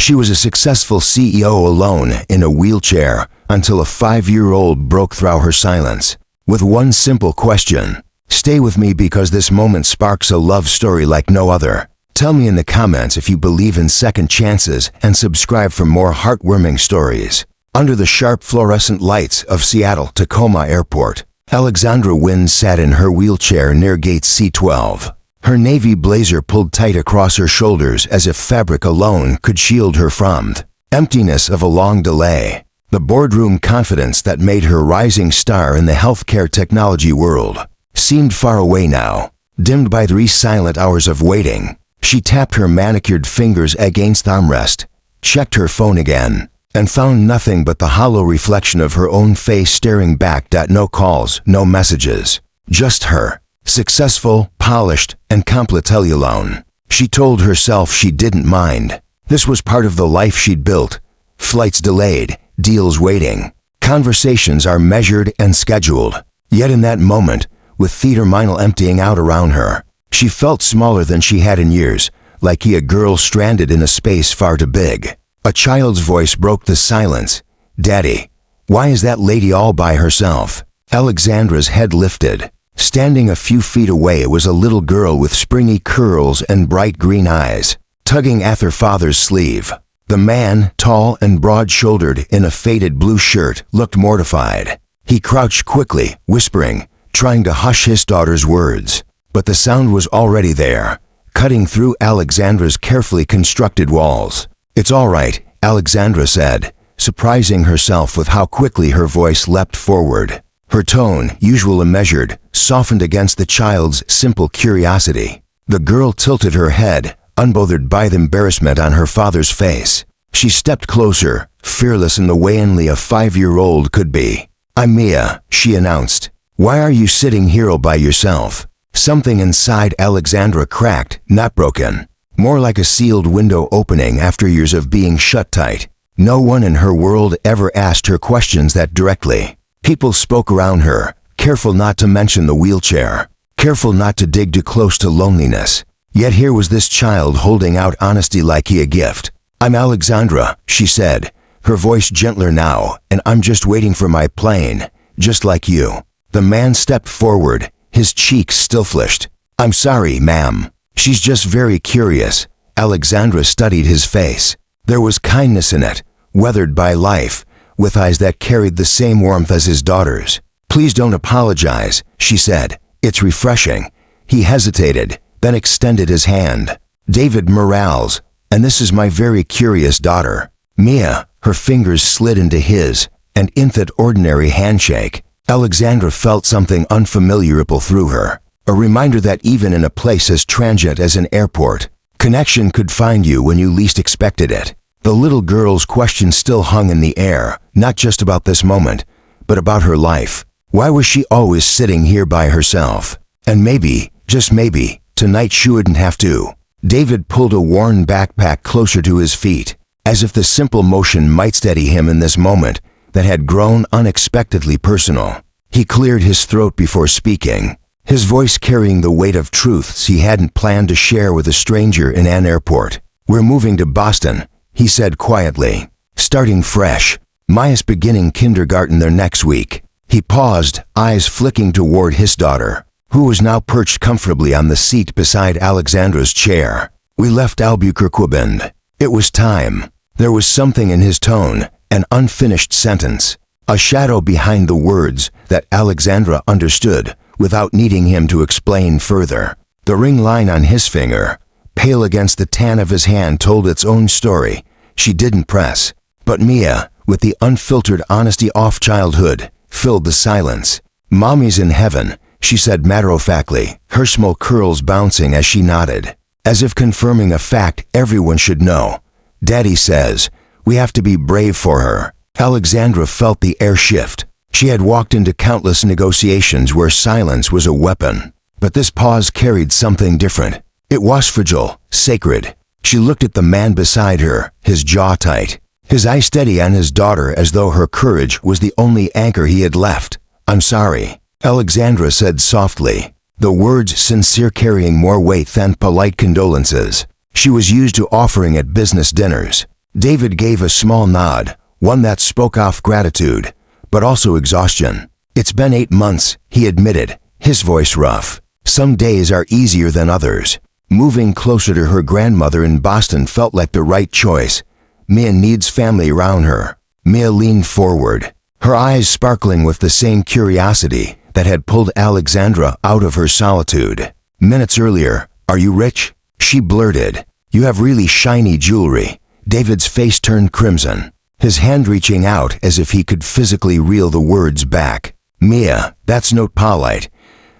She was a successful CEO alone in a wheelchair until a 5-year-old broke through her silence with one simple question. Stay with me because this moment sparks a love story like no other. Tell me in the comments if you believe in second chances and subscribe for more heartwarming stories. Under the sharp fluorescent lights of Seattle-Tacoma Airport, Alexandra Wynne sat in her wheelchair near gate C-12. Her navy blazer pulled tight across her shoulders as if fabric alone could shield her from the emptiness of a long delay. The boardroom confidence that made her rising star in the healthcare technology world seemed far away now, dimmed by 3 silent hours of waiting. She tapped her manicured fingers against the armrest, checked her phone again, and found nothing but the hollow reflection of her own face staring back. No calls, no messages. Just her. Successful, polished, and completely alone. She told herself she didn't mind. This was part of the life she'd built. Flights delayed, deals waiting. Conversations are measured and scheduled. Yet in that moment, with theater mile emptying out around her, she felt smaller than she had in years, like a girl stranded in a space far too big. A child's voice broke the silence. "Daddy, why is that lady all by herself?" Alexandra's head lifted. Standing a few feet away was a little girl with springy curls and bright green eyes, tugging at her father's sleeve. The man, tall and broad-shouldered in a faded blue shirt, looked mortified. He crouched quickly, whispering, trying to hush his daughter's words. But the sound was already there, cutting through Alexandra's carefully constructed walls. "It's all right," Alexandra said, surprising herself with how quickly her voice leapt forward. Her tone, usually measured, softened against the child's simple curiosity. The girl tilted her head, unbothered by the embarrassment on her father's face. She stepped closer, fearless in the way only a 5-year-old could be. "I'm Mia," she announced. "Why are you sitting here all by yourself?" Something inside Alexandra cracked, not broken. More like a sealed window opening after years of being shut tight. No one in her world ever asked her questions that directly. People spoke around her, careful not to mention the wheelchair, careful not to dig too close to loneliness. Yet here was this child holding out honesty like a gift. "I'm Alexandra," she said, her voice gentler now, "and I'm just waiting for my plane, just like you." The man stepped forward, his cheeks still flushed. "I'm sorry, ma'am. She's just very curious." Alexandra studied his face. There was kindness in it, weathered by life, with eyes that carried the same warmth as his daughter's. "Please don't apologize," she said. "It's refreshing." He hesitated, then extended his hand. "David Morales, and this is my very curious daughter." Mia, her fingers slid into his, and in that ordinary handshake, Alexandra felt something unfamiliar ripple through her. A reminder that even in a place as transient as an airport, connection could find you when you least expected it. The little girl's question still hung in the air, not just about this moment, but about her life. Why was she always sitting here by herself? And maybe, just maybe, tonight she wouldn't have to. David pulled a worn backpack closer to his feet, as if the simple motion might steady him in this moment that had grown unexpectedly personal. He cleared his throat before speaking, his voice carrying the weight of truths he hadn't planned to share with a stranger in an airport. "We're moving to Boston," he said quietly. "Starting fresh. Maya's beginning kindergarten there next week." He paused, eyes flicking toward his daughter, who was now perched comfortably on the seat beside Alexandra's chair. "We left Albuquerque. It was time." There was something in his tone, an unfinished sentence, a shadow behind the words that Alexandra understood without needing him to explain further. The ring line on his finger, pale against the tan of his hand, told its own story. She didn't press. But Mia, with the unfiltered honesty of childhood, filled the silence. "Mommy's in heaven," she said matter-of-factly, her small curls bouncing as she nodded, as if confirming a fact everyone should know. "Daddy says we have to be brave for her." Alexandra felt the air shift. She had walked into countless negotiations where silence was a weapon, but this pause carried something different. It was fragile, sacred. She looked at the man beside her, his jaw tight, his eye steady on his daughter as though her courage was the only anchor he had left. "I'm sorry," Alexandra said softly, the words sincere carrying more weight than polite condolences. She was used to offering at business dinners. David gave a small nod, one that spoke of gratitude, but also exhaustion. "It's been 8 months," he admitted, his voice rough. "Some days are easier than others." Moving closer to her grandmother in Boston felt like the right choice. Mia needs family around her. Mia leaned forward, her eyes sparkling with the same curiosity that had pulled Alexandra out of her solitude. Minutes earlier, "Are you rich?" she blurted. "You have really shiny jewelry." David's face turned crimson, his hand reaching out as if he could physically reel the words back. "Mia, that's not polite."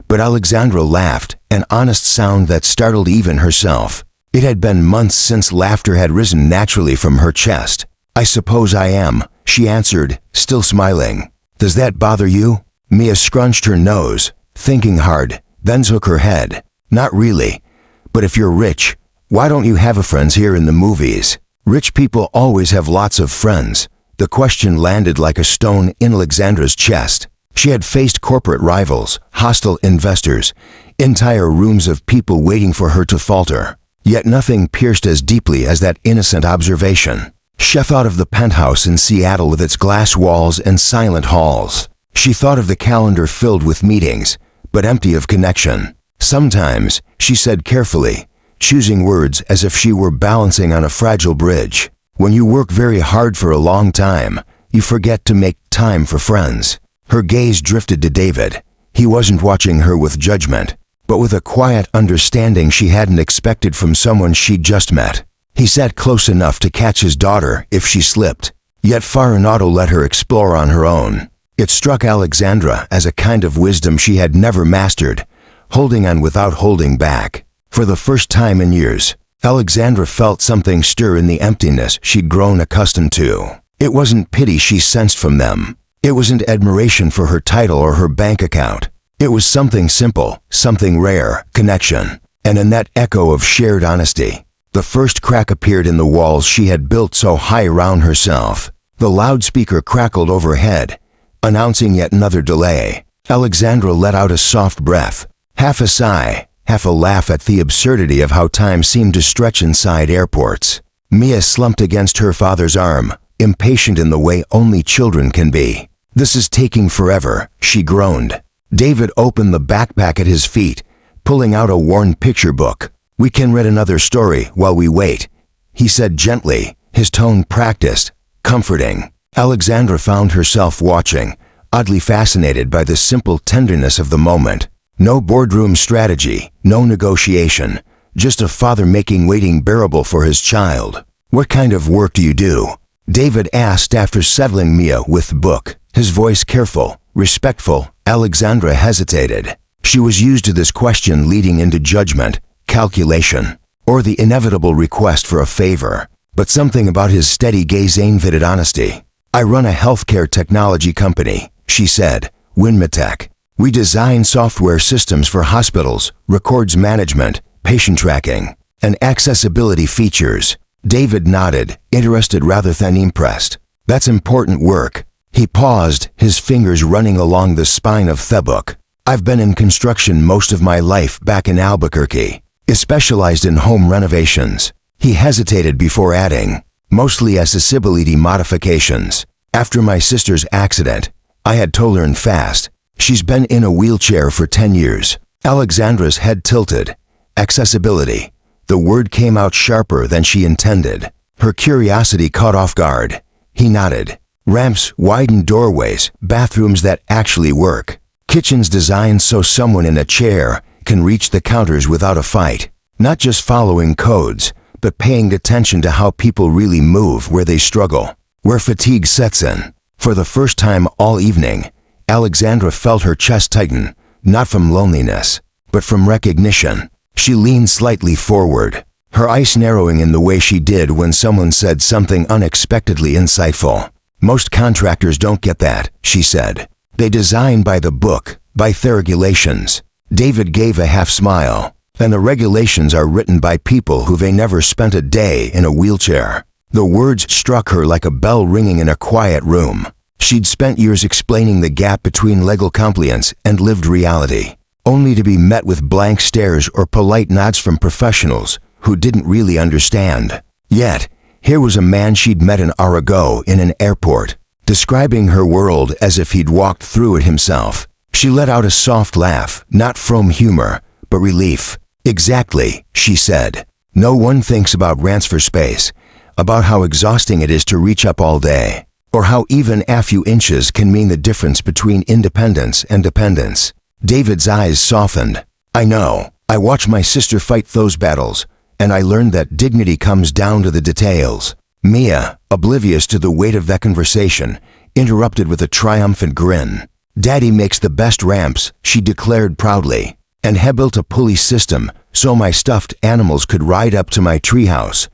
But Alexandra laughed, an honest sound that startled even herself. It had been months since laughter had risen naturally from her chest. "I suppose I am," she answered, still smiling. "Does that bother you?" Mia scrunched her nose, thinking hard, then shook her head. "Not really. But if you're rich, why don't you have friends here in the movies?" Rich people always have lots of friends. The question landed like a stone in Alexandra's chest. She had faced corporate rivals, hostile investors, entire rooms of people waiting for her to falter. Yet nothing pierced as deeply as that innocent observation. Chef out of the penthouse in Seattle with its glass walls and silent halls. She thought of the calendar filled with meetings, but empty of connection. "Sometimes," she said carefully, choosing words as if she were balancing on a fragile bridge, "when you work very hard for a long time, you forget to make time for friends." Her gaze drifted to David. He wasn't watching her with judgment, but with a quiet understanding she hadn't expected from someone she'd just met. He sat close enough to catch his daughter if she slipped, yet far enough to let her explore on her own. It struck Alexandra as a kind of wisdom she had never mastered, holding on without holding back. For the first time in years, Alexandra felt something stir in the emptiness she'd grown accustomed to. It wasn't pity she sensed from them. It wasn't admiration for her title or her bank account. It was something simple, something rare, connection. And in that echo of shared honesty, the first crack appeared in the walls she had built so high around herself. The loudspeaker crackled overhead, announcing yet another delay. Alexandra let out a soft breath, half a sigh, half a laugh at the absurdity of how time seemed to stretch inside airports. Mia slumped against her father's arm, impatient in the way only children can be. "This is taking forever," she groaned. David opened the backpack at his feet, pulling out a worn picture book. "We can read another story while we wait," he said gently, his tone practiced, comforting. Alexandra found herself watching, oddly fascinated by the simple tenderness of the moment. No boardroom strategy, no negotiation, just a father making waiting bearable for his child. "What kind of work do you do?" David asked after settling Mia with the book, his voice careful, respectful. Alexandra hesitated. She was used to this question leading into judgment, calculation, or the inevitable request for a favor. But something about his steady gaze invited honesty. "I run a healthcare technology company," she said, Winmatech. "We design software systems for hospitals, records management, patient tracking, and accessibility features." David nodded, interested rather than impressed. "That's important work." He paused, his fingers running along the spine of the book. "I've been in construction most of my life back in Albuquerque. I specialized in home renovations." He hesitated before adding, "Mostly accessibility modifications. After my sister's accident, I had to learn fast. She's been in a wheelchair for 10 years. Alexandra's head tilted. Accessibility. The word came out sharper than she intended. Her curiosity caught off guard. He nodded. "Ramps, widened doorways, bathrooms that actually work. Kitchens designed so someone in a chair can reach the counters without a fight. Not just following codes, but paying attention to how people really move where they struggle, where fatigue sets in." For the first time all evening, Alexandra felt her chest tighten, not from loneliness, but from recognition. She leaned slightly forward, her eyes narrowing in the way she did when someone said something unexpectedly insightful. "Most contractors don't get that," she said. "They design by the book, by the regulations." David gave a half smile. "And the regulations are written by people who've never spent a day in a wheelchair." The words struck her like a bell ringing in a quiet room. She'd spent years explaining the gap between legal compliance and lived reality, only to be met with blank stares or polite nods from professionals who didn't really understand. Yet, Here was a man she'd met an hour ago in an airport, describing her world as if he'd walked through it himself. She let out a soft laugh, not from humor, but relief. Exactly, she said. No one thinks about rants for space, about how exhausting it is to reach up all day, or how even a few inches can mean the difference between independence and dependence. David's eyes softened. I know. I watch my sister fight those battles, and I learned that dignity comes down to the details. Mia, oblivious to the weight of that conversation, interrupted with a triumphant grin. Daddy makes the best ramps, she declared proudly, and he built a pulley system so my stuffed animals could ride up to my treehouse.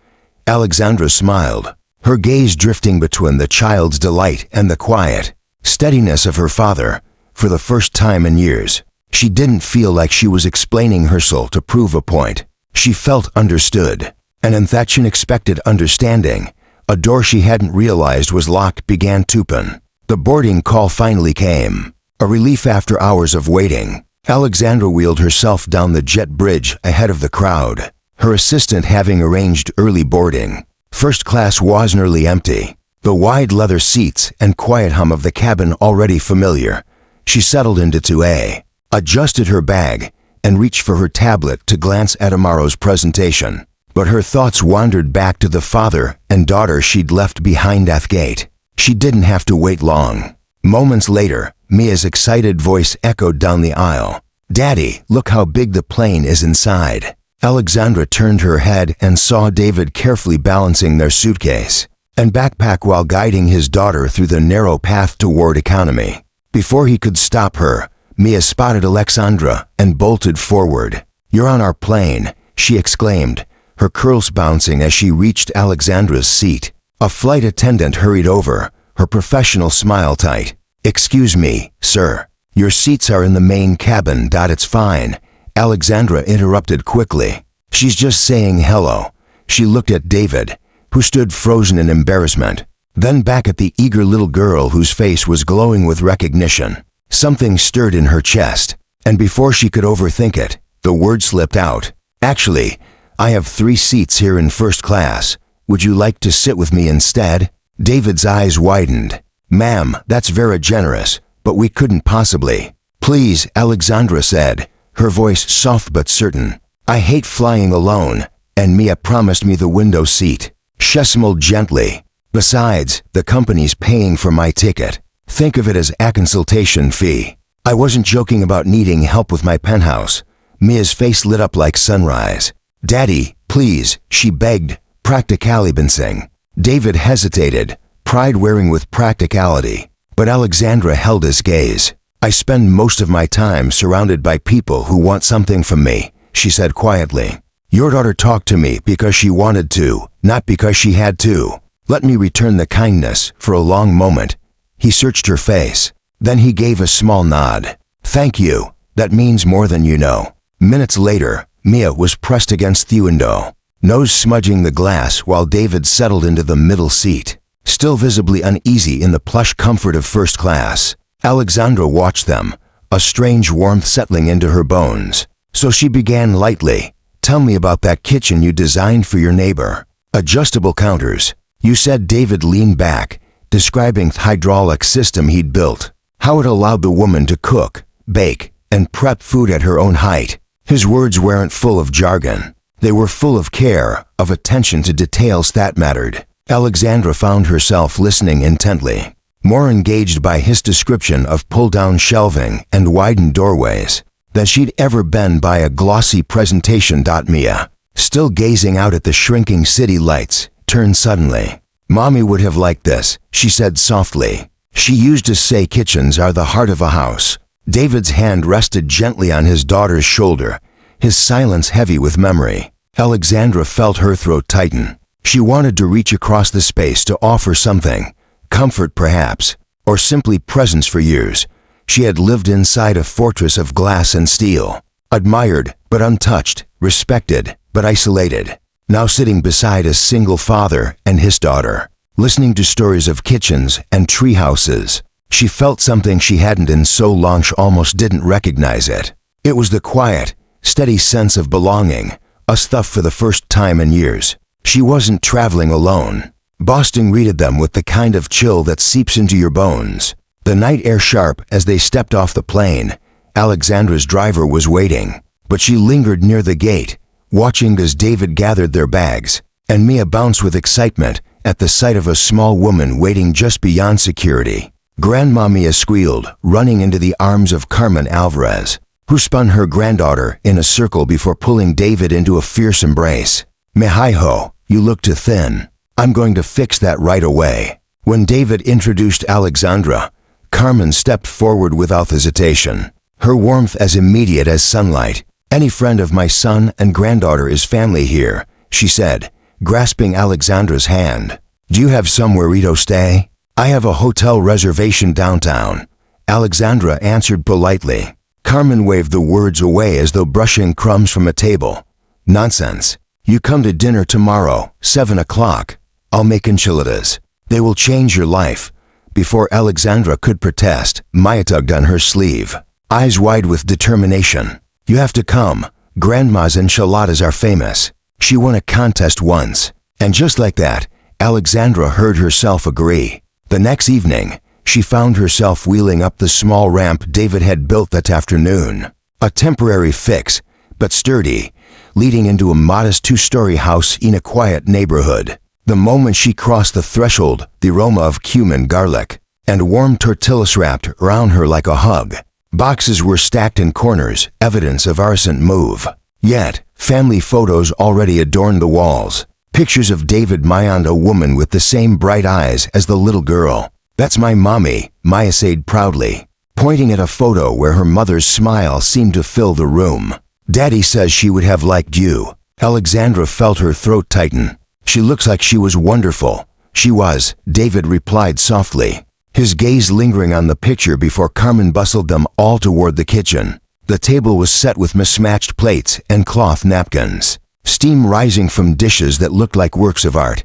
Alexandra smiled, her gaze drifting between the child's delight and the quiet steadiness of her father. For the first time in years, she didn't feel like she was explaining her soul to prove a point. She felt understood, and in that unexpected understanding, a door she hadn't realized was locked began to open. The boarding call finally came, a relief after hours of waiting. Alexandra wheeled herself down the jet bridge ahead of the crowd, her assistant having arranged early boarding. First class was nearly empty, the wide leather seats and quiet hum of the cabin already familiar. She settled into 2A, adjusted her bag, and reached for her tablet to glance at tomorrow's presentation. But her thoughts wandered back to the father and daughter she'd left behind at the gate. She didn't have to wait long. Moments later, Mia's excited voice echoed down the aisle. Daddy, look how big the plane is inside. Alexandra turned her head and saw David carefully balancing their suitcase and backpack while guiding his daughter through the narrow path toward economy. Before he could stop her, Mia spotted Alexandra and bolted forward. You're on our plane, she exclaimed, her curls bouncing as she reached Alexandra's seat. A flight attendant hurried over, her professional smile tight. Excuse me, sir. Your seats are in the main cabin. It's fine. Alexandra interrupted quickly. She's just saying hello. She looked at David, who stood frozen in embarrassment, then back at the eager little girl whose face was glowing with recognition. Something stirred in her chest, and before she could overthink it, the word slipped out. Actually, I have 3 seats here in first class. Would you like to sit with me instead? David's eyes widened. Ma'am, that's very generous, but we couldn't possibly. Please, Alexandra said, her voice soft but certain. I hate flying alone, and Mia promised me the window seat. She smiled gently. Besides, the company's paying for my ticket. Think of it as a consultation fee. I wasn't joking about needing help with my penthouse. Mia's face lit up like sunrise. Daddy, please, she begged, practically bouncing. David hesitated, pride wearing with practicality, but Alexandra held his gaze. I spend most of my time surrounded by people who want something from me, she said quietly. Your daughter talked to me because she wanted to, not because she had to. Let me return the kindness. For a long moment, he searched her face. Then he gave a small nod. Thank you. That means more than you know. Minutes later, Mia was pressed against the window, nose smudging the glass while David settled into the middle seat, still visibly uneasy in the plush comfort of first class. Alexandra watched them, a strange warmth settling into her bones. So she began lightly. Tell me about that kitchen you designed for your neighbor. Adjustable counters. You said. David leaned back, describing the hydraulic system he'd built, how it allowed the woman to cook, bake, and prep food at her own height. His words weren't full of jargon. They were full of care, of attention to details that mattered. Alexandra found herself listening intently, more engaged by his description of pull-down shelving and widened doorways than she'd ever been by a glossy presentation. Mia, still gazing out at the shrinking city lights, turned suddenly. Mommy would have liked this, she said softly. She used to say kitchens are the heart of a house. David's hand rested gently on his daughter's shoulder, his silence heavy with memory. Alexandra felt her throat tighten. She wanted to reach across the space to offer something, comfort perhaps, or simply presence. For years, she had lived inside a fortress of glass and steel, admired but untouched, respected but isolated. Now sitting beside a single father and his daughter, listening to stories of kitchens and tree houses, she felt something she hadn't in so long she almost didn't recognize it. It was the quiet, steady sense of belonging, a stuff for the first time in years. She wasn't traveling alone. Boston greeted them with the kind of chill that seeps into your bones. The night air sharp as they stepped off the plane. Alexandra's driver was waiting, but she lingered near the gate, watching as David gathered their bags, and Mia bounced with excitement at the sight of a small woman waiting just beyond security. Grandma Mia squealed, running into the arms of Carmen Alvarez, who spun her granddaughter in a circle before pulling David into a fierce embrace. "Mijo, you look too thin. I'm going to fix that right away." When David introduced Alexandra, Carmen stepped forward without hesitation, her warmth as immediate as sunlight. "Any friend of my son and granddaughter is family here," she said, grasping Alexandra's hand. "Do you have somewhere to stay?" "I have a hotel reservation downtown," Alexandra answered politely. Carmen waved the words away as though brushing crumbs from a table. "Nonsense. You come to dinner tomorrow, 7 o'clock. I'll make enchiladas. They will change your life." Before Alexandra could protest, Maya tugged on her sleeve, eyes wide with determination. "You have to come. Grandma's enchiladas are famous. She won a contest once." And just like that, Alexandra heard herself agree. The next evening, she found herself wheeling up the small ramp David had built that afternoon. A temporary fix, but sturdy, leading into a modest two-story house in a quiet neighborhood. The moment she crossed the threshold, the aroma of cumin, garlic, and warm tortillas wrapped around her like a hug. Boxes were stacked in corners, evidence of our recent move. Yet, family photos already adorned the walls. Pictures of David and a woman with the same bright eyes as the little girl. "That's my mommy," Maya said proudly, pointing at a photo where her mother's smile seemed to fill the room. "Daddy says she would have liked you." Alexandra felt her throat tighten. "She looks like she was wonderful." "She was," David replied softly, his gaze lingering on the picture before Carmen bustled them all toward the kitchen. The table was set with mismatched plates and cloth napkins, steam rising from dishes that looked like works of art.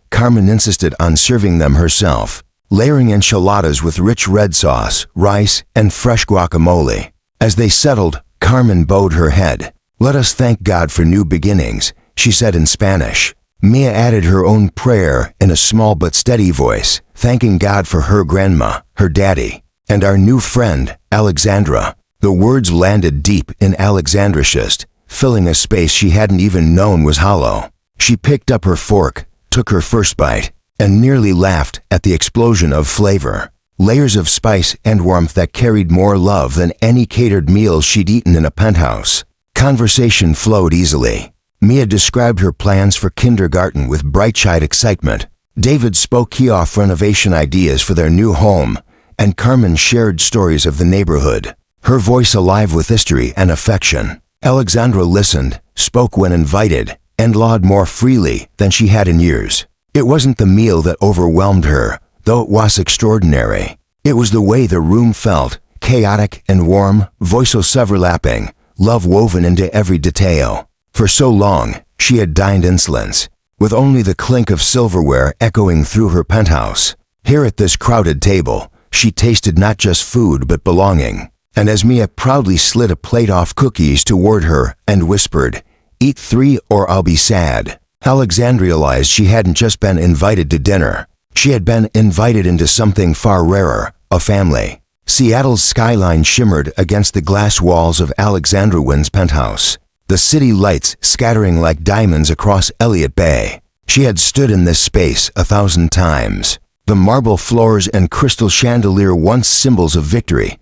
Carmen insisted on serving them herself, layering enchiladas with rich red sauce, rice, and fresh guacamole. As they settled, Carmen bowed her head. "Let us thank God for new beginnings," she said in Spanish. Mia added her own prayer in a small but steady voice, thanking God for her grandma, her daddy, and our new friend, Alexandra. The words landed deep in Alexandra's chest, filling a space she hadn't even known was hollow. She picked up her fork, took her first bite, and nearly laughed at the explosion of flavor. Layers of spice and warmth that carried more love than any catered meal she'd eaten in a penthouse. Conversation flowed easily. Mia described her plans for kindergarten with bright-eyed excitement. David spoke key-off renovation ideas for their new home, and Carmen shared stories of the neighborhood, her voice alive with history and affection. Alexandra listened, spoke when invited, and lauded more freely than she had in years. It wasn't the meal that overwhelmed her, though it was extraordinary. It was the way the room felt, chaotic and warm, voices overlapping, love woven into every detail. For so long, she had dined in silence, with only the clink of silverware echoing through her penthouse. Here at this crowded table, she tasted not just food but belonging. And as Mia proudly slid a plate off cookies toward her and whispered, "Eat 3 or I'll be sad," Alexandra realized she hadn't just been invited to dinner. She had been invited into something far rarer, a family. Seattle's skyline shimmered against the glass walls of Alexandra Wynn's penthouse, the city lights scattering like diamonds across Elliott Bay. She had stood in this space 1,000 times, the marble floors and crystal chandelier once symbols of victory.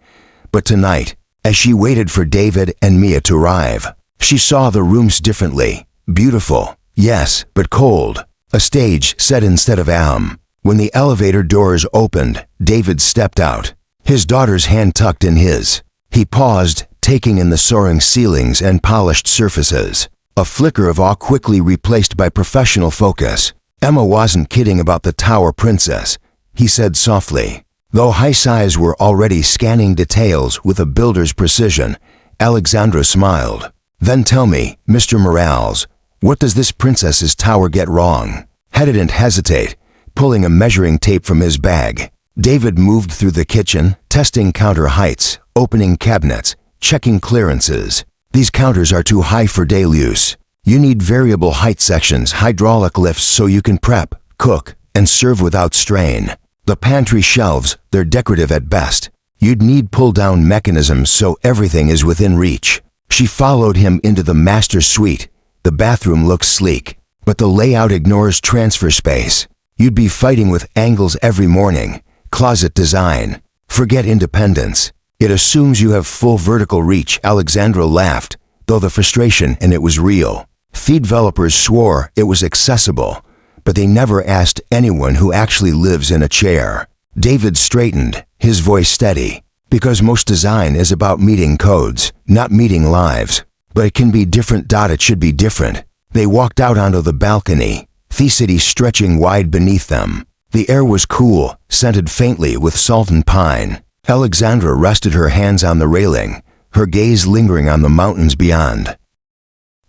But tonight, as she waited for David and Mia to arrive, she saw the rooms differently. Beautiful, yes, but cold. A stage set instead of When the elevator doors opened, David stepped out, his daughter's hand tucked in his. He paused, taking in the soaring ceilings and polished surfaces. A flicker of awe quickly replaced by professional focus. "Emma wasn't kidding about the Tower Princess," he said softly. Though his eyes were already scanning details with a builder's precision, Alexandra smiled. "Then tell me, Mr. Morales, what does this princess's tower get wrong?" He didn't hesitate, pulling a measuring tape from his bag. David moved through the kitchen, testing counter heights, opening cabinets, checking clearances. "These counters are too high for daily use. You need variable height sections, hydraulic lifts so you can prep, cook, and serve without strain. The pantry shelves, they're decorative at best. You'd need pull-down mechanisms so everything is within reach. She followed him into the master suite. The bathroom looks sleek, but the layout ignores transfer space. You'd be fighting with angles every morning. Closet design. Forget independence. It assumes you have full vertical reach. Alexandra laughed, though the frustration in it was real. Feed developers swore it was accessible, but they never asked anyone who actually lives in a chair. David straightened, his voice steady, because most design is about meeting codes, not meeting lives. But it can be different. It should be different. They walked out onto the balcony, the city stretching wide beneath them. The air was cool, scented faintly with salt and pine. Alexandra rested her hands on the railing, her gaze lingering on the mountains beyond.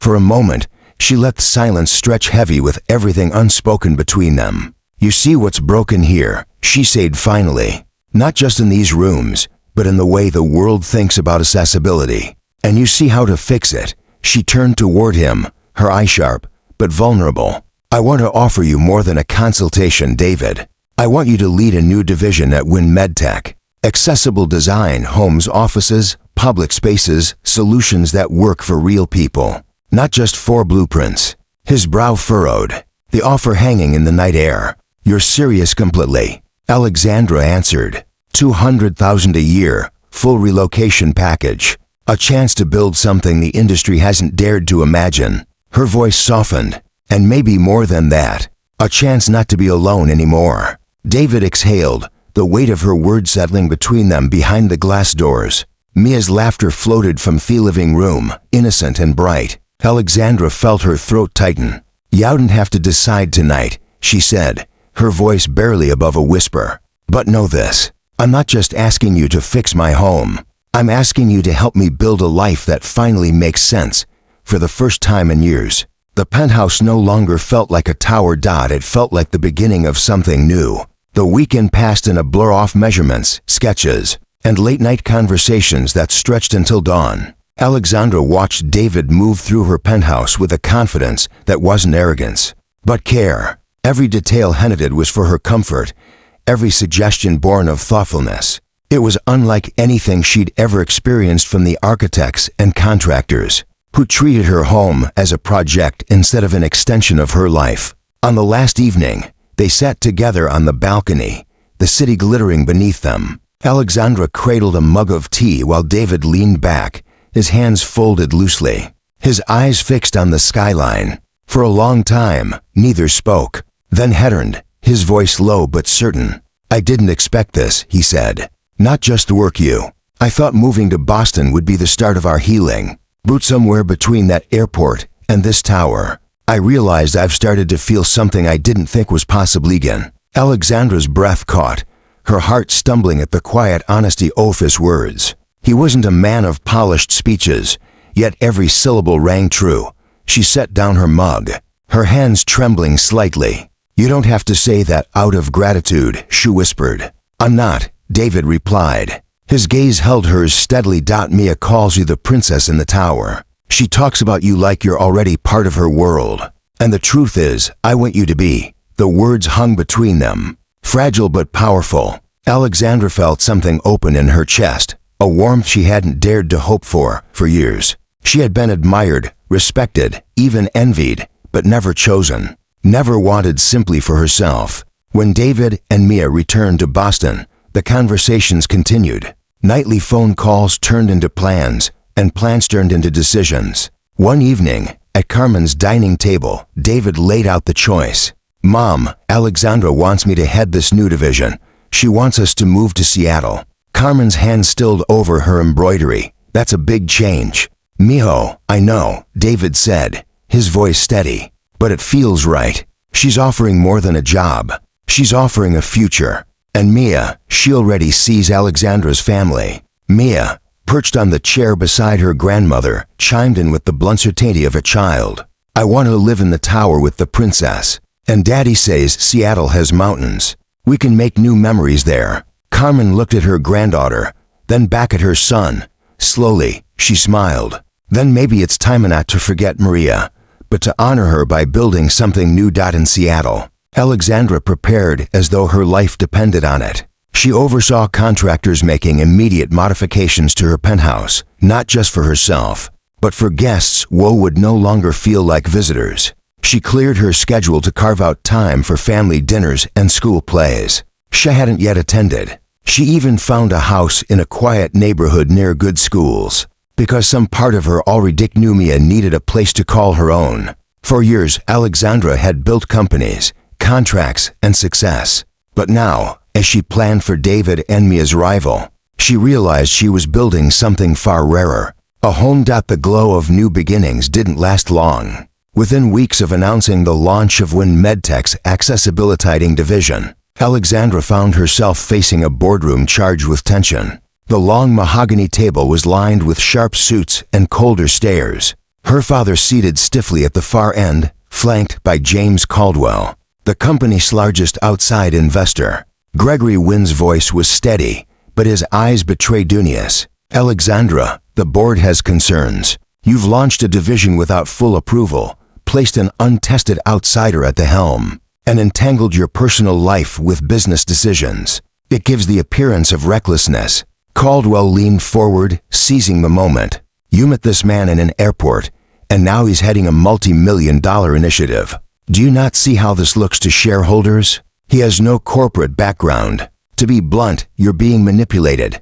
For a moment, she let the silence stretch heavy with everything unspoken between them. You see what's broken here, she said finally. Not just in these rooms, but in the way the world thinks about accessibility. And you see how to fix it. She turned toward him, her eye sharp, but vulnerable. I want to offer you more than a consultation, David. I want you to lead a new division at Win MedTech. Accessible design, homes, offices, public spaces, solutions that work for real people. Not just for blueprints. His brow furrowed, the offer hanging in the night air. You're serious? Completely. Alexandra answered. $200,000 a year, full relocation package. A chance to build something the industry hasn't dared to imagine. Her voice softened. And maybe more than that. A chance not to be alone anymore. David exhaled, the weight of her words settling between them behind the glass doors. Mia's laughter floated from the living room, innocent and bright. Alexandra felt her throat tighten. You don't have to decide tonight, she said, her voice barely above a whisper. But know this, I'm not just asking you to fix my home. I'm asking you to help me build a life that finally makes sense. For the first time in years, the penthouse no longer felt like a tower. It felt like the beginning of something new. The weekend passed in a blur off measurements, sketches, and late-night conversations that stretched until dawn. Alexandra watched David move through her penthouse with a confidence that wasn't arrogance, but care. Every detail hinted was for her comfort, every suggestion born of thoughtfulness. It was unlike anything she'd ever experienced from the architects and contractors, who treated her home as a project instead of an extension of her life. On the last evening, they sat together on the balcony, the city glittering beneath them. Alexandra cradled a mug of tea while David leaned back, his hands folded loosely, his eyes fixed on the skyline. For a long time, neither spoke. Then Hedrond, his voice low but certain. I didn't expect this, he said. Not just work you. I thought moving to Boston would be the start of our healing. But somewhere between that airport and this tower, I realized I've started to feel something I didn't think was possible again. Alexandra's breath caught, her heart stumbling at the quiet honesty of his words. He wasn't a man of polished speeches, yet every syllable rang true. She set down her mug, her hands trembling slightly. You don't have to say that out of gratitude, she whispered. I'm not, David replied. His gaze held hers steadily. Mia calls you the princess in the tower. She talks about you like you're already part of her world. And the truth is, I want you to be. The words hung between them, fragile but powerful. Alexandra felt something open in her chest, a warmth she hadn't dared to hope for years. She had been admired, respected, even envied, but never chosen, never wanted simply for herself. When David and Mia returned to Boston, the conversations continued. Nightly phone calls turned into plans, and plans turned into decisions. One evening, at Carmen's dining table, David laid out the choice. Mom, Alexandra wants me to head this new division. She wants us to move to Seattle. Carmen's hand stilled over her embroidery. That's a big change. Mijo, I know, David said, his voice steady. But it feels right. She's offering more than a job. She's offering a future. And Mia, she already sees Alexandra's family. Mia, perched on the chair beside her grandmother, chimed in with the blunt certainty of a child. I want to live in the tower with the princess. And Daddy says Seattle has mountains. We can make new memories there. Carmen looked at her granddaughter, then back at her son. Slowly, she smiled. Then maybe it's time not to forget Maria. but to honor her by building something new. In Seattle, Alexandra prepared as though her life depended on it. She oversaw contractors making immediate modifications to her penthouse, not just for herself, but for guests who would no longer feel like visitors. She cleared her schedule to carve out time for family dinners and school plays she hadn't yet attended. She even found a house in a quiet neighborhood near good schools, because some part of her already knew Mia needed a place to call her own. For years, Alexandra had built companies, contracts, and success. But now, as she planned for David and Mia's arrival, she realized she was building something far rarer. A home. The glow of new beginnings didn't last long. Within weeks of announcing the launch of Win Medtech's accessibility division, Alexandra found herself facing a boardroom charged with tension. The long mahogany table was lined with sharp suits and colder stares. Her father seated stiffly at the far end, flanked by James Caldwell, the company's largest outside investor. Gregory Wynn's voice was steady, but his eyes betrayed unease. Alexandra, the board has concerns. You've launched a division without full approval, placed an untested outsider at the helm, and entangled your personal life with business decisions. It gives the appearance of recklessness. Caldwell leaned forward, seizing the moment. You met this man in an airport, and now he's heading a multi-million-dollar initiative. Do you not see how this looks to shareholders? He has no corporate background. To be blunt, you're being manipulated.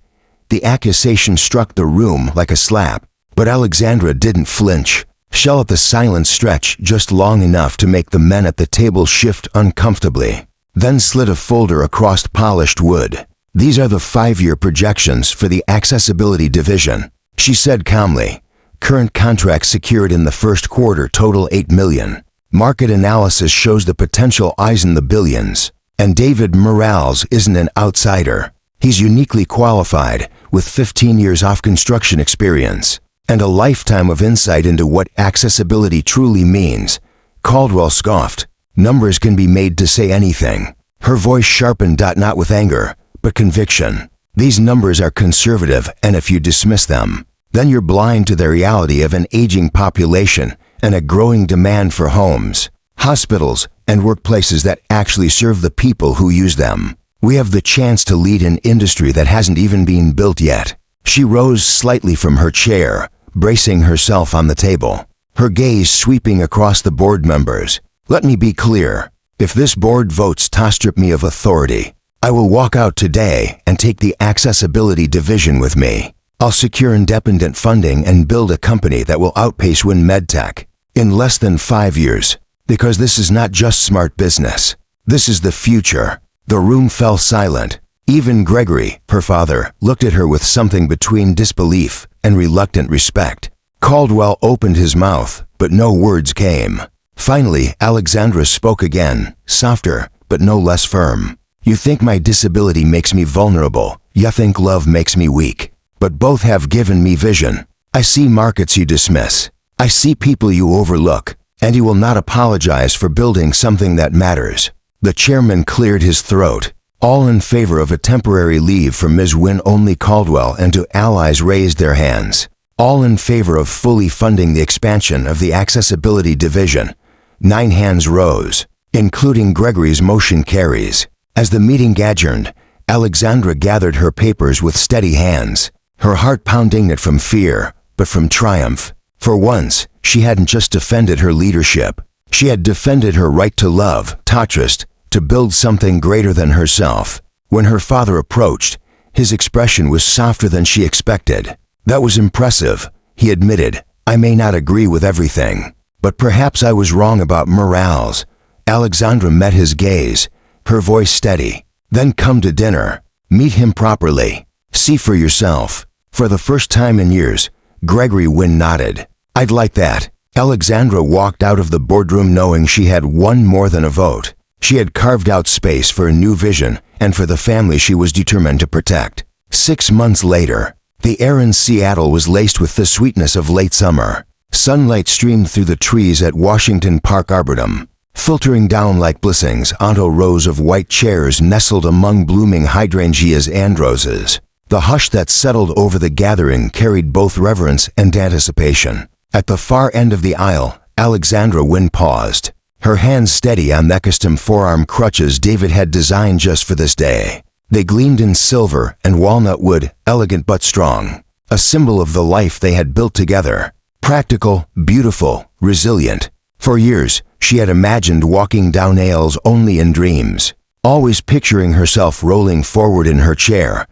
The accusation struck the room like a slap, but Alexandra didn't flinch. She let the silence stretch just long enough to make the men at the table shift uncomfortably, then slid a folder across polished wood. These are the 5-year projections for the accessibility division, she said calmly. Current contracts secured in the first quarter total $8 million. Market analysis shows the potential eyes in the billions. And David Morales isn't an outsider. He's uniquely qualified, with 15 years of construction experience and a lifetime of insight into what accessibility truly means. Caldwell scoffed. Numbers can be made to say anything. Her voice sharpened, not with anger, but conviction. These numbers are conservative, and if you dismiss them, then you're blind to the reality of an aging population and a growing demand for homes, hospitals, and workplaces that actually serve the people who use them. We have the chance to lead an industry that hasn't even been built yet. She rose slightly from her chair, bracing herself on the table, her gaze sweeping across the board members. Let me be clear. If this board votes to strip me of authority, I will walk out today and take the accessibility division with me. I'll secure independent funding and build a company that will outpace Win Medtech in less than 5 years, because this is not just smart business. This is the future. The room fell silent. Even Gregory, her father, looked at her with something between disbelief and reluctant respect. Caldwell opened his mouth, but no words came. Finally, Alexandra spoke again, softer, but no less firm. You think my disability makes me vulnerable. You think love makes me weak. But both have given me vision. I see markets you dismiss. I see people you overlook. And you will not apologize for building something that matters. The chairman cleared his throat. All in favor of a temporary leave for Ms. Wynne. Only Caldwell and two allies raised their hands. All in favor of fully funding the expansion of the accessibility division. 9 hands rose, including Gregory's. Motion carries. As the meeting adjourned, Alexandra gathered her papers with steady hands, her heart pounding not from fear, but from triumph. For once, she hadn't just defended her leadership. She had defended her right to love, to trust, to build something greater than herself. When her father approached, his expression was softer than she expected. That was impressive, he admitted. I may not agree with everything, but perhaps I was wrong about Morales. Alexandra met his gaze, her voice steady. Then come to dinner. Meet him properly. See for yourself. For the first time in years, Gregory Wynne nodded. I'd like that. Alexandra walked out of the boardroom knowing she had won more than a vote. She had carved out space for a new vision and for the family she was determined to protect. 6 months later, the air in Seattle was laced with the sweetness of late summer. Sunlight streamed through the trees at Washington Park Arboretum, filtering down like blessings onto rows of white chairs nestled among blooming hydrangeas and roses. The hush that settled over the gathering carried both reverence and anticipation. At the far end of the aisle, Alexandra Wynne paused, her hands steady on the custom forearm crutches David had designed just for this day. They gleamed in silver and walnut wood, elegant but strong, a symbol of the life they had built together. Practical, beautiful, resilient. For years, she had imagined walking down aisles only in dreams, always picturing herself rolling forward in her chair.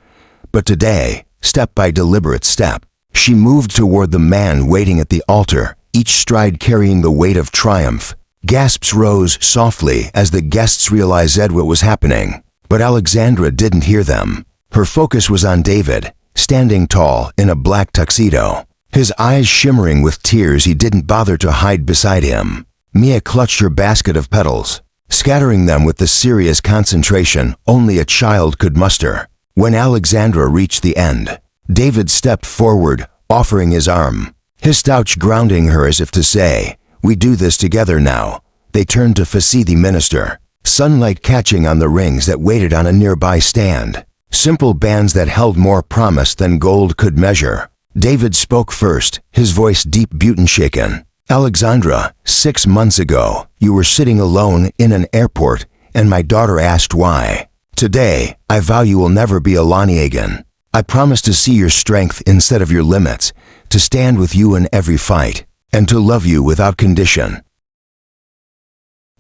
But today, step by deliberate step, she moved toward the man waiting at the altar, each stride carrying the weight of triumph. Gasps rose softly as the guests realized what was happening, but Alexandra didn't hear them. Her focus was on David, standing tall in a black tuxedo, his eyes shimmering with tears he didn't bother to hide beside him. Mia clutched her basket of petals, scattering them with the serious concentration only a child could muster. When Alexandra reached the end, David stepped forward, offering his arm, his touch grounding her as if to say, "We do this together now." They turned to face the minister, sunlight catching on the rings that waited on a nearby stand, simple bands that held more promise than gold could measure. David spoke first, his voice deep and shaken. "Alexandra, 6 months ago, you were sitting alone in an airport, and my daughter asked why. Today, I vow you will never be alone again. I promise to see your strength instead of your limits, to stand with you in every fight, and to love you without condition."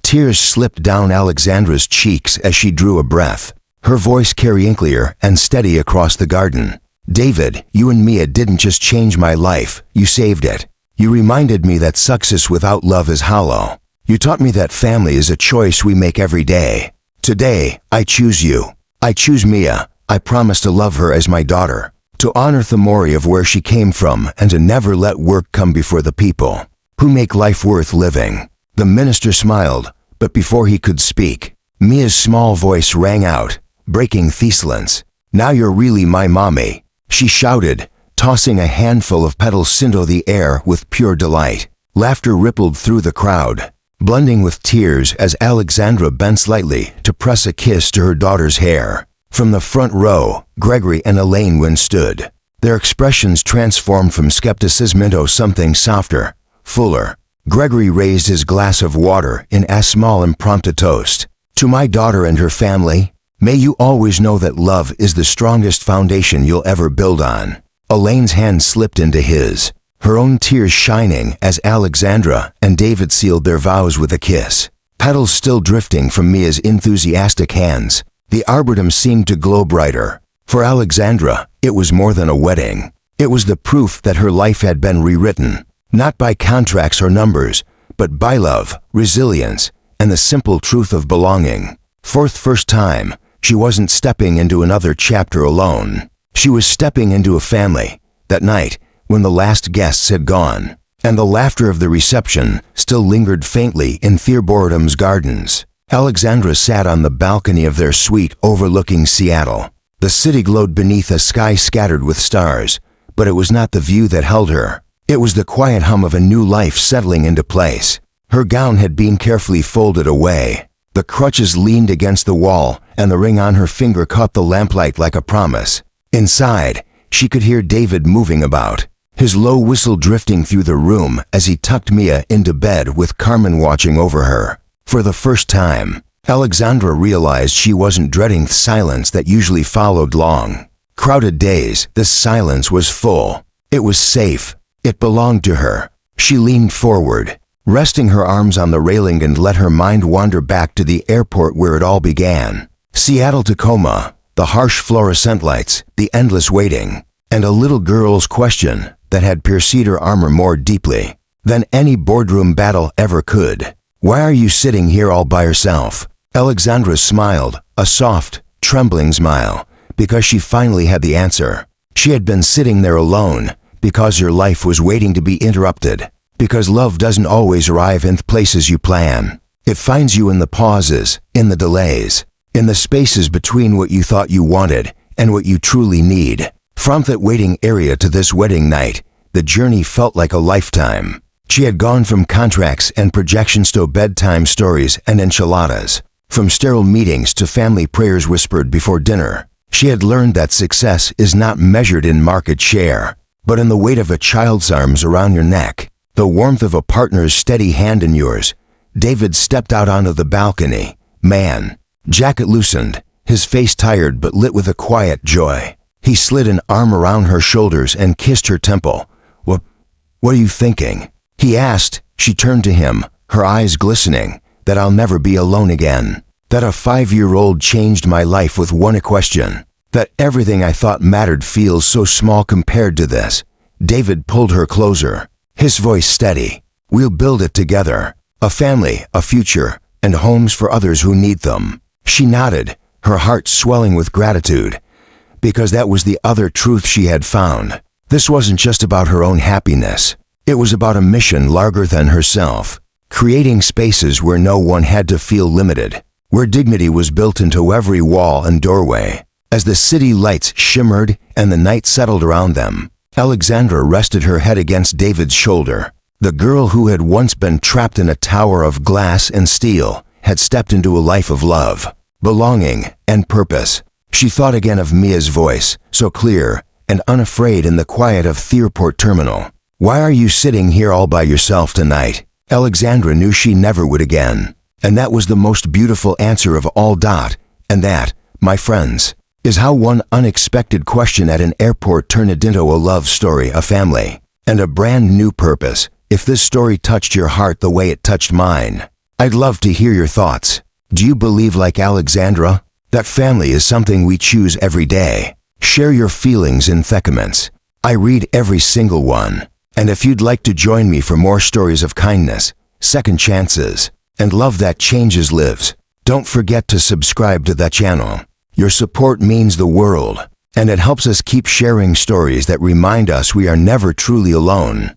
Tears slipped down Alexandra's cheeks as she drew a breath, her voice carrying clear and steady across the garden. "David, you and Mia didn't just change my life, you saved it. You reminded me that success without love is hollow. You taught me that family is a choice we make every day. Today, I choose you. I choose Mia. I promise to love her as my daughter, to honor the memory of where she came from, and to never let work come before the people who make life worth living." The minister smiled, but before he could speak, Mia's small voice rang out, breaking the silence. "Now you're really my mommy," she shouted, tossing a handful of petals into the air with pure delight. Laughter rippled through the crowd, blending with tears as Alexandra bent slightly to press a kiss to her daughter's hair. From the front row, Gregory and Elaine Wynne stood, their expressions transformed from skepticism into something softer, fuller. Gregory raised his glass of water in a small impromptu toast. "To my daughter and her family, may you always know that love is the strongest foundation you'll ever build on." Elaine's hand slipped into his, her own tears shining as Alexandra and David sealed their vows with a kiss. Petals still drifting from Mia's enthusiastic hands, the arboretum seemed to glow brighter. For Alexandra, it was more than a wedding. It was the proof that her life had been rewritten, not by contracts or numbers, but by love, resilience, and the simple truth of belonging. For the first time, she wasn't stepping into another chapter alone. She was stepping into a family. That night, when the last guests had gone, and the laughter of the reception still lingered faintly in Boredom's gardens, Alexandra sat on the balcony of their suite overlooking Seattle. The city glowed beneath a sky scattered with stars, but it was not the view that held her. It was the quiet hum of a new life settling into place. Her gown had been carefully folded away. The crutches leaned against the wall, and the ring on her finger caught the lamplight like a promise. Inside, she could hear David moving about, his low whistle drifting through the room as he tucked Mia into bed with Carmen watching over her. For the first time, Alexandra realized she wasn't dreading the silence that usually followed long, crowded days. This silence was full. It was safe. It belonged to her. She leaned forward, resting her arms on the railing, and let her mind wander back to the airport where it all began. Seattle, Tacoma, the harsh fluorescent lights, the endless waiting, and a little girl's question that had pierced her armor more deeply than any boardroom battle ever could. "Why are you sitting here all by yourself?" Alexandra smiled, a soft, trembling smile, because she finally had the answer. She had been sitting there alone because your life was waiting to be interrupted, because love doesn't always arrive in the places you plan. It finds you in the pauses, in the delays, in the spaces between what you thought you wanted and what you truly need. From that waiting area to this wedding night, the journey felt like a lifetime. She had gone from contracts and projections to bedtime stories and enchiladas, from sterile meetings to family prayers whispered before dinner. She had learned that success is not measured in market share, but in the weight of a child's arms around your neck, the warmth of a partner's steady hand in yours. David stepped out onto the balcony. Man, jacket loosened, his face tired but lit with a quiet joy. He slid an arm around her shoulders and kissed her temple. What are you thinking?" he asked. She turned to him, her eyes glistening. "That I'll never be alone again. That a 5-year-old changed my life with one question. That everything I thought mattered feels so small compared to this." David pulled her closer, his voice steady. "We'll build it together. A family, a future, and homes for others who need them." She nodded, her heart swelling with gratitude, because that was the other truth she had found. This wasn't just about her own happiness. It was about a mission larger than herself, creating spaces where no one had to feel limited, where dignity was built into every wall and doorway. As the city lights shimmered and the night settled around them, Alexandra rested her head against David's shoulder. The girl who had once been trapped in a tower of glass and steel had stepped into a life of love, belonging, and purpose. She thought again of Mia's voice, so clear and unafraid in the quiet of Thearport Terminal. "Why are you sitting here all by yourself tonight?" Alexandra knew she never would again. And that was the most beautiful answer of all. And that, my friends, is how one unexpected question at an airport turned into a love story, a family, and a brand new purpose. If this story touched your heart the way it touched mine, I'd love to hear your thoughts. Do you believe, like Alexandra, that family is something we choose every day? Share your feelings in the comments. I read every single one. And if you'd like to join me for more stories of kindness, second chances, and love that changes lives, don't forget to subscribe to that channel. Your support means the world, and it helps us keep sharing stories that remind us we are never truly alone.